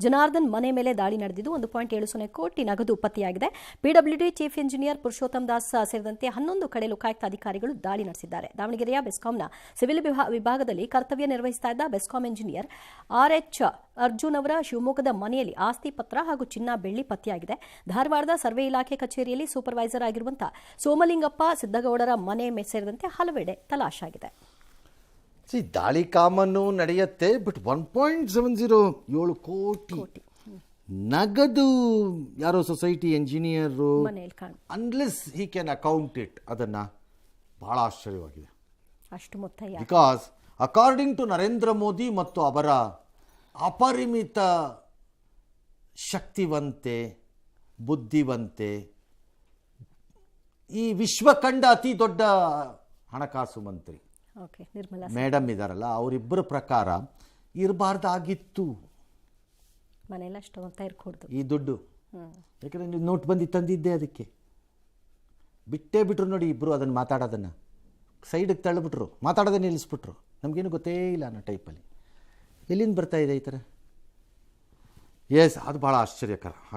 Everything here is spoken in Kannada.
ಜನಾರ್ದನ್ ಮನೆ ಮೇಲೆ ದಾಳಿ ನಡೆದಿದ್ದು 1.70 ಕೋಟಿ ನಗದು ಪತ್ತೆಯಾಗಿದೆ. PWD chief engineer Purushottam Das ಸೇರಿದಂತೆ 11 ಕಡೆ ಲೋಕಾಯುಕ್ತ ಅಧಿಕಾರಿಗಳು ದಾಳಿ ನಡೆಸಿದ್ದಾರೆ. ದಾವಣಗೆರೆಯ ಬೆಸ್ಕಾಂನ ಸಿವಿಲ್ ವಿಭಾಗದಲ್ಲಿ ಕರ್ತವ್ಯ ನಿರ್ವಹಿಸ್ತಾ ಇದ್ದ ಬೆಸ್ಕಾಂ ಇಂಜಿನಿಯರ್ RH ಅರ್ಜುನ್ ಅವರ ಶಿವಮೊಗ್ಗದ ಮನೆಯಲ್ಲಿ ಆಸ್ತಿ ಪತ್ರ ಹಾಗೂ ಚಿನ್ನ ಬೆಳ್ಳಿ ಪತ್ತೆಯಾಗಿದೆ. ಧಾರವಾಡದ ಸರ್ವೆ ಇಲಾಖೆ ಕಚೇರಿಯಲ್ಲಿ ಸೂಪರ್ವೈಸರ್ ಆಗಿರುವಂತಹ ಸೋಮಲಿಂಗಪ್ಪ ಸಿದ್ದಗೌಡರ ಮನೆ ಸೇರಿದಂತೆ ಹಲವೆಡೆ ತಲಾಶಾಗಿದೆ. ದಾಳಿ ಕಾಮನ್ನು ನಡೆಯುತ್ತೆ, ಬಟ್ 1.70 ಕೋಟಿ ನಗದು ಯಾರೋ society engineer unless he can account it, ಅದನ್ನ ಬಹಳ ಆಶ್ಚರ್ಯವಾಗಿದೆ. ಅಷ್ಟು ಮೊತ್ತ because according to Narendra Modi ಮತ್ತು ಅವರ ಅಪರಿಮಿತ ಶಕ್ತಿವಂತೆ ಬುದ್ಧಿವಂತೆ ಈ ವಿಶ್ವಕಂಡ ಅತಿ ದೊಡ್ಡ ಹಣಕಾಸು ಮಂತ್ರಿ ಮೇಡಮ್ ಇದಾರಲ್ಲ, ಅವರಿಬ್ಬರ ಪ್ರಕಾರ ಇರಬಾರ್ದಾಗಿತ್ತು ಈ ದುಡ್ಡು. ಯಾಕಂದ್ರೆ ನೀವು ನೋಟ್ ಬಂದು ತಂದಿದ್ದೆ, ಅದಕ್ಕೆ ಬಿಟ್ಟೇ ಬಿಟ್ರು ನೋಡಿ ಇಬ್ಬರು ಅದನ್ನು ಮಾತಾಡೋದನ್ನು ಸೈಡಿಗೆ ತಳ್ಳಿಬಿಟ್ರು, ಮಾತಾಡೋದನ್ನ ನಿಲ್ಲಿಸ್ಬಿಟ್ರು. ನಮಗೇನು ಗೊತ್ತೇ ಇಲ್ಲ ಅನ್ನೋ ಟೈಪಲ್ಲಿ. ಎಲ್ಲಿಂದ ಬರ್ತಾ ಇದೆ ಈ ಥರ? ಎಸ್, ಅದು ಭಾಳ ಆಶ್ಚರ್ಯಕರ.